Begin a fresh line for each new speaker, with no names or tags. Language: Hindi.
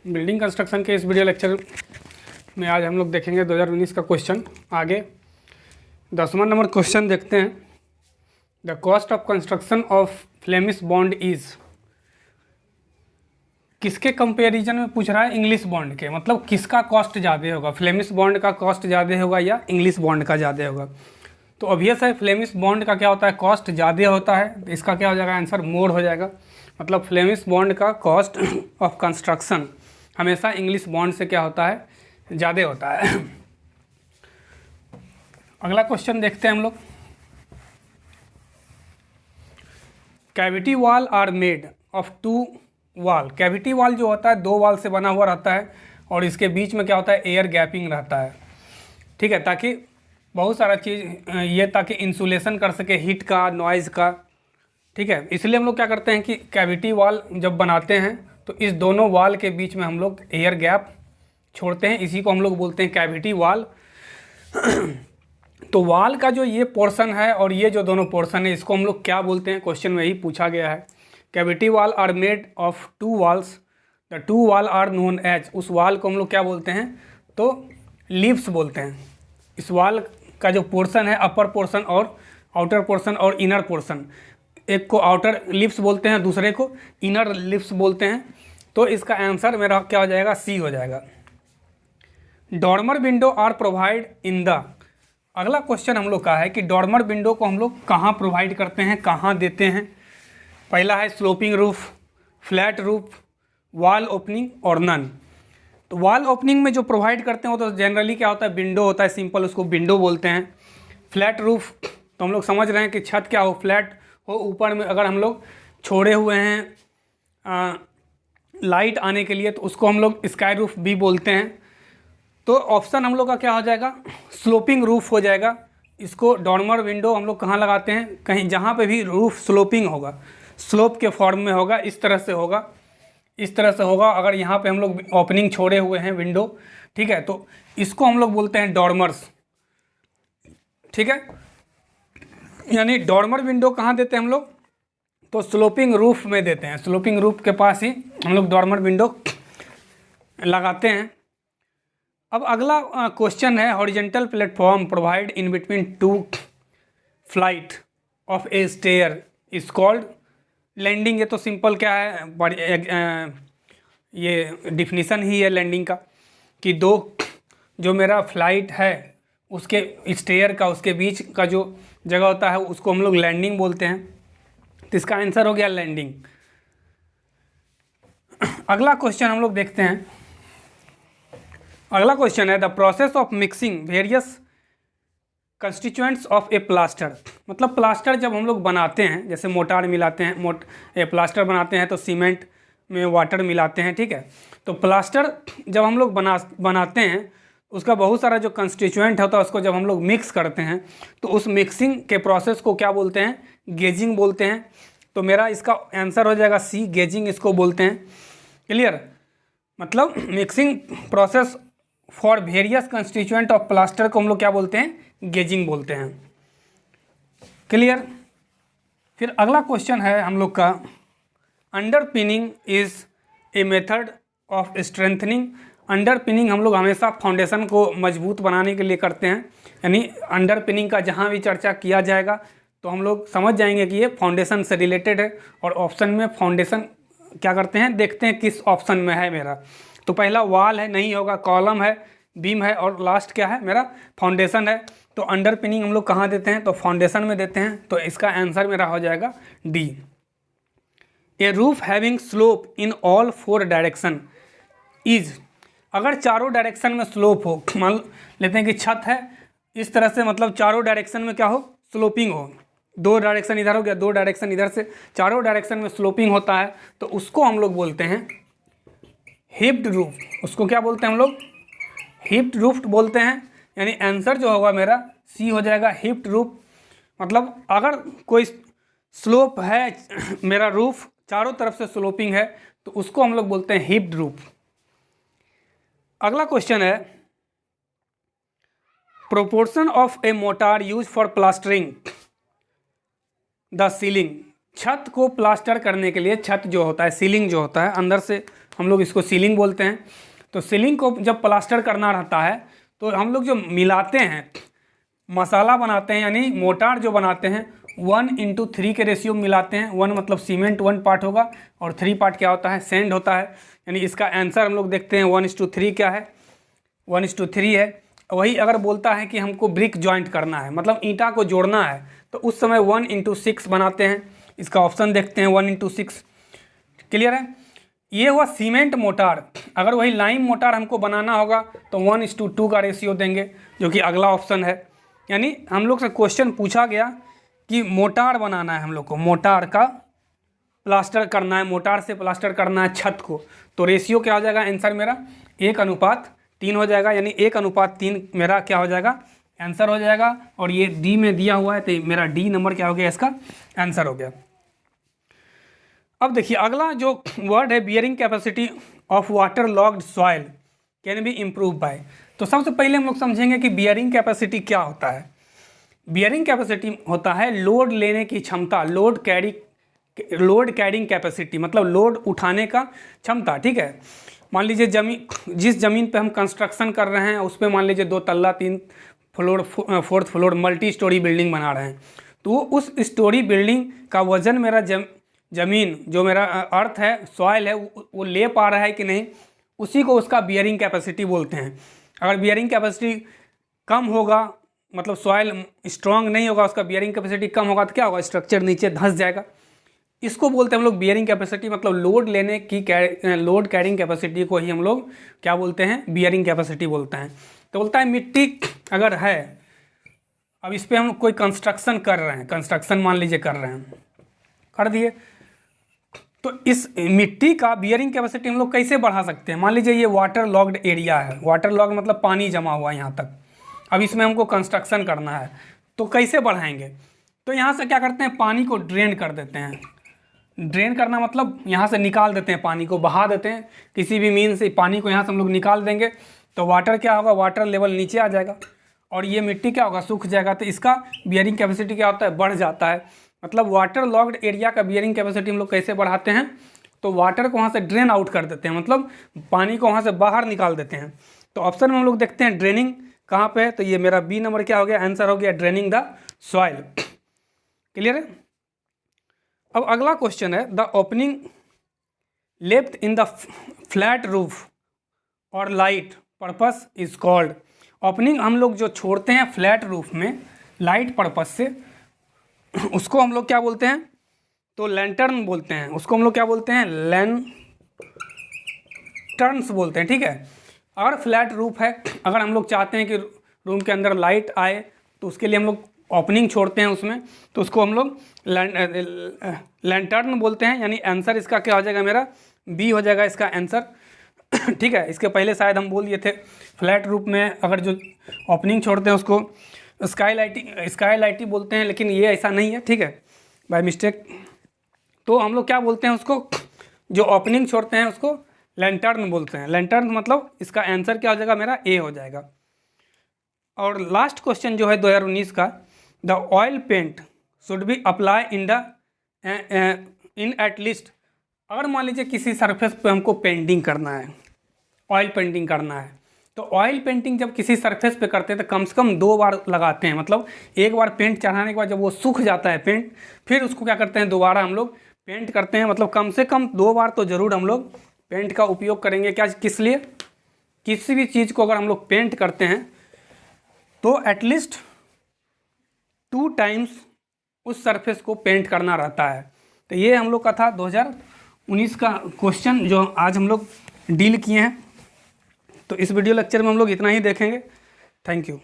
बिल्डिंग कंस्ट्रक्शन के इस वीडियो लेक्चर में आज हम लोग देखेंगे 2019 का क्वेश्चन। आगे 10वां नंबर क्वेश्चन देखते हैं। The cost of construction of Flemish bond is, किसके कंपैरिजन में पूछ रहा है? इंग्लिश बॉन्ड के, मतलब किसका कॉस्ट ज़्यादा होगा, फ्लेमिश बॉन्ड का कॉस्ट ज़्यादा होगा या इंग्लिश बॉन्ड का ज़्यादा होगा। तो ऑब्वियस है फ्लेमिश बॉन्ड का क्या होता है, कॉस्ट ज़्यादा होता है। तो इसका क्या हो जाएगा, आंसर मोर हो जाएगा। मतलब फ्लेमिश बॉन्ड का कॉस्ट ऑफ कंस्ट्रक्शन हमेशा इंग्लिश बॉन्ड से क्या होता है, ज़्यादा होता है। अगला क्वेश्चन देखते हैं हम लोग। Cavity wall are made of two wall. Cavity wall जो होता है दो वॉल से बना हुआ रहता है और इसके बीच में क्या होता है, एयर गैपिंग रहता है। ठीक है, ताकि बहुत सारा चीज़ ये ताकि इंसुलेशन कर सके हीट का, नॉइज़ का। ठीक है, इसलिए हम लोग क्या करते हैं कि कैविटी वॉल जब बनाते हैं तो इस दोनों वॉल के बीच में हम लोग एयर गैप छोड़ते हैं। इसी को हम लोग बोलते हैं कैविटी वॉल। तो वॉल का जो ये पोर्शन है और ये जो दोनों पोर्शन है, इसको हम लोग क्या बोलते हैं, क्वेश्चन में ही पूछा गया है। Cavity wall are made of two walls, the two wall are known as. उस वॉल को हम लोग क्या बोलते हैं, तो लीव्स बोलते हैं। इस वॉल का जो पोर्शन है, अपर पोर्शन और आउटर पोर्शन और इनर पोर्शन, एक को आउटर लिप्स बोलते हैं, दूसरे को इनर लिप्स बोलते हैं। तो इसका आंसर मेरा क्या हो जाएगा, सी हो जाएगा। Dormer window are provide in the. अगला क्वेश्चन हम लोग का है कि डॉर्मर विंडो को हम लोग कहाँ प्रोवाइड करते हैं, कहाँ देते हैं। पहला है sloping roof, flat roof, wall opening और नन। तो वॉल ओपनिंग में जो प्रोवाइड करते हैं वो तो जनरली क्या होता है, विंडो होता है, सिंपल, उसको विंडो बोलते हैं। फ्लैट रूफ तो हम लोग समझ रहे हैं कि छत क्या हो, फ्लैट हो, ऊपर में अगर हम लोग छोड़े हुए हैं लाइट आने के लिए तो उसको हम लोग स्काई रूफ भी बोलते हैं। तो ऑप्शन हम लोग का क्या हो जाएगा, स्लोपिंग रूफ हो जाएगा। इसको डॉर्मर विंडो हम लोग कहाँ लगाते हैं, कहीं जहाँ पे भी रूफ स्लोपिंग होगा, स्लोप के फॉर्म में होगा, इस तरह से होगा, इस तरह से होगा। अगर यहाँ पे हम लोग ओपनिंग छोड़े हुए हैं विंडो, ठीक है, तो इसको हम लोग बोलते हैं डॉर्मर्स। ठीक है, यानी डॉर्मर विंडो कहाँ देते हैं हम लोग, तो स्लोपिंग रूफ में देते हैं। स्लोपिंग रूफ के पास ही हम लोग डॉर्मर विंडो लगाते हैं। अब अगला क्वेश्चन है, horizontal platform provide in between two flight of a stair is called landing. ये तो सिंपल क्या है, ये डिफिनीसन ही है लैंडिंग का, कि दो जो मेरा फ्लाइट है उसके स्टेयर का, उसके बीच का जो जगह होता है उसको हम लोग लैंडिंग बोलते हैं। तो इसका आंसर हो गया लैंडिंग। अगला क्वेश्चन हम लोग देखते हैं। अगला क्वेश्चन है the process of mixing various constituents of A plaster. मतलब प्लास्टर जब हम लोग बनाते हैं, जैसे मोटार मिलाते हैं, प्लास्टर बनाते हैं तो सीमेंट में वाटर मिलाते हैं। ठीक है, तो प्लास्टर जब हम लोग बनाते हैं उसका बहुत सारा जो कंस्टिट्यूएंट होता है उसको जब हम लोग मिक्स करते हैं तो उस मिक्सिंग के प्रोसेस को क्या बोलते हैं, गेजिंग बोलते हैं। तो मेरा इसका आंसर हो जाएगा सी, गेजिंग इसको बोलते हैं। क्लियर, मतलब mixing process for various constituent of plaster को हम लोग क्या बोलते हैं, गेजिंग बोलते हैं। क्लियर। फिर अगला क्वेश्चन है हम लोग का, underpinning is a method of strengthening. Underpinning हम लोग हमेशा फाउंडेशन को मजबूत बनाने के लिए करते हैं। यानी अंडरपिनिंग का जहाँ भी चर्चा किया जाएगा तो हम लोग समझ जाएंगे कि ये फाउंडेशन से रिलेटेड है। और ऑप्शन में फाउंडेशन क्या करते हैं, देखते हैं किस ऑप्शन में है मेरा। तो पहला वॉल है, नहीं होगा, कॉलम है, बीम है और लास्ट क्या है मेरा, फाउंडेशन है। तो अंडरपिनिंग हम लोग कहाँ देते हैं, तो फाउंडेशन में देते हैं। तो इसका आंसर मेरा हो जाएगा D. A roof having slope in all four direction is. अगर चारों डायरेक्शन में स्लोप हो, मान लेते हैं कि छत है इस तरह से, मतलब चारों डायरेक्शन में क्या हो, स्लोपिंग हो। दो डायरेक्शन इधर हो गया, दो डायरेक्शन इधर से, चारों डायरेक्शन में स्लोपिंग होता है तो उसको हम लोग बोलते हैं हिप्ड रूफ। उसको क्या बोलते हैं हम लोग, हिप्ड रूफ बोलते हैं। यानी आंसर जो होगा मेरा सी हो जाएगा, हिप्ड रूफ। मतलब अगर कोई स्लोप है मेरा रूफ, चारों तरफ से स्लोपिंग है, तो उसको हम लोग बोलते हैं हिप्ड रूफ। अगला क्वेश्चन है, proportion of A motor use for plastering the ceiling छत को प्लास्टर करने के लिए, छत जो होता है, सीलिंग जो होता है, अंदर से हम लोग इसको सीलिंग बोलते हैं। तो सीलिंग को जब प्लास्टर करना रहता है तो हम लोग जो मिलाते हैं, मसाला बनाते हैं, यानी मोटार जो बनाते हैं 1:3 के रेशियो में मिलाते हैं। 1 मतलब सीमेंट 1 पार्ट होगा और 3 पार्ट क्या होता है, सैंड होता है। यानी इसका आंसर हम लोग देखते हैं 1:3 क्या है, 1:3 है। वही अगर बोलता है कि हमको ब्रिक जॉइंट करना है, मतलब ईंटा को जोड़ना है, तो उस समय 1:6 बनाते हैं। इसका ऑप्शन देखते हैं 1:6। क्लियर है। ये हुआ सीमेंट मोटार। अगर वही लाइम मोटार हमको बनाना होगा तो 1:2 का रेशियो देंगे, जो कि अगला ऑप्शन है। यानी हम लोग से क्वेश्चन पूछा गया कि मोटार बनाना है हम लोग को, मोटार का प्लास्टर करना है, मोटार से प्लास्टर करना है छत को, तो रेशियो क्या हो जाएगा, आंसर मेरा 1:3 हो जाएगा। यानी 1:3 मेरा क्या हो जाएगा, आंसर हो जाएगा। और ये डी में दिया हुआ है तो मेरा डी नंबर क्या हो गया, इसका आंसर हो गया। अब देखिए अगला जो वर्ड है, bearing capacity of water logged soil can be improve bye. तो सबसे पहले हम लोग समझेंगे कि बियरिंग कैपेसिटी क्या होता है। बियरिंग कैपेसिटी होता है लोड लेने की क्षमता, लोड कैरिंग कैपेसिटी, मतलब लोड उठाने का क्षमता। ठीक है। मान लीजिए जिस ज़मीन पे हम कंस्ट्रक्शन कर रहे हैं उस पे मान लीजिए 2 तल्ला 3 floor 4th floor multi storey building बना रहे हैं, तो उस स्टोरी बिल्डिंग का वजन मेरा ज़मीन जो मेरा अर्थ है, सॉइल है, वो ले पा रहा है कि नहीं, उसी को उसका बियरिंग कैपेसिटी बोलते हैं। अगर बियरिंग कैपेसिटी कम होगा, मतलब सॉइल स्ट्रांग नहीं होगा, उसका बियरिंग कैपेसिटी कम होगा, तो क्या होगा, स्ट्रक्चर नीचे धंस जाएगा। इसको बोलते हैं हम लोग बियरिंग कैपेसिटी, मतलब लोड लेने की लोड कैरिंग कैपेसिटी को ही हम लोग क्या बोलते हैं, बियरिंग कैपेसिटी बोलते हैं। तो बोलता है मिट्टी अगर है, अब इस पर हम कोई कंस्ट्रक्शन कर रहे हैं, कंस्ट्रक्शन मान लीजिए कर रहे हैं, कर दिए, तो इस मिट्टी का बियरिंग कैपेसिटी हम लोग कैसे बढ़ा सकते हैं। मान लीजिए ये वाटर लॉग्ड एरिया है, वाटर लॉग मतलब पानी जमा हुआ है यहाँ तक, अब इसमें हमको कंस्ट्रक्शन करना है, तो कैसे बढ़ाएंगे। तो यहाँ से क्या करते हैं, पानी को ड्रेन कर देते हैं। ड्रेन करना मतलब यहाँ से निकाल देते हैं, पानी को बहा देते हैं, किसी भी मीन से पानी को यहाँ से हम लोग निकाल देंगे, तो वाटर क्या होगा, वाटर लेवल नीचे आ जाएगा और ये मिट्टी क्या होगा, सूख जाएगा। तो इसका बियरिंग कैपेसिटी क्या होता है, बढ़ जाता है। मतलब वाटर लॉग्ड एरिया का बियरिंग कैपेसिटी हम लोग कैसे बढ़ाते हैं, तो वाटर को वहाँ से ड्रेन आउट कर देते हैं, मतलब पानी को वहाँ से बाहर निकाल देते हैं। तो ऑप्शन में हम लोग देखते हैं ड्रेनिंग कहाँ पे है, तो ये मेरा बी नंबर क्या हो गया, आंसर हो गया ड्रेनिंग द सॉइल। क्लियर है। अब अगला क्वेश्चन है, the opening left in the flat roof और light purpose is called. Opening हम लोग जो छोड़ते हैं फ्लैट रूफ में लाइट पर्पस से, उसको हम लोग क्या बोलते हैं, तो लैंटर्न बोलते हैं, उसको हम लोग क्या बोलते हैं, लैंटर्न्स बोलते हैं। ठीक है। अगर फ्लैट रूफ है, अगर हम लोग चाहते हैं कि रूम के अंदर लाइट आए, तो उसके लिए हम लोग ओपनिंग छोड़ते हैं उसमें, तो उसको हम लोग लैंटर्न बोलते हैं। यानी आंसर इसका क्या हो जाएगा, मेरा बी हो जाएगा इसका आंसर। ठीक है। इसके पहले शायद हम बोल दिए थे फ्लैट रूफ में अगर जो ओपनिंग छोड़ते हैं उसको स्काईलाइटी बोलते हैं, लेकिन ये ऐसा नहीं है। ठीक है, बाय मिस्टेक। तो हम लोग क्या बोलते हैं उसको, जो ओपनिंग छोड़ते हैं उसको लैंटर्न बोलते हैं। लैंटर्न मतलब इसका आंसर क्या हो जाएगा, मेरा ए हो जाएगा। और लास्ट क्वेश्चन जो है 2019 का, the oil paint should be apply in at least. अगर मान लीजिए किसी सरफेस पे हमको पेंटिंग करना है, ऑयल पेंटिंग करना है, तो ऑयल पेंटिंग जब किसी सरफेस पे करते हैं तो कम से कम 2 बार लगाते हैं। मतलब एक बार पेंट चढ़ाने के बाद जब वो सूख जाता है पेंट, फिर उसको क्या करते हैं, दोबारा हम लोग पेंट करते हैं। मतलब कम से कम 2 बार तो ज़रूर हम लोग पेंट का उपयोग करेंगे। क्या, किस लिए, किसी भी चीज़ को अगर हम लोग पेंट करते हैं तो एटलीस्ट 2 टाइम्स उस सरफेस को पेंट करना रहता है। तो ये हम लोग का था 2019 का क्वेश्चन जो आज हम लोग डील किए हैं। तो इस वीडियो लेक्चर में हम लोग इतना ही देखेंगे। Thank you.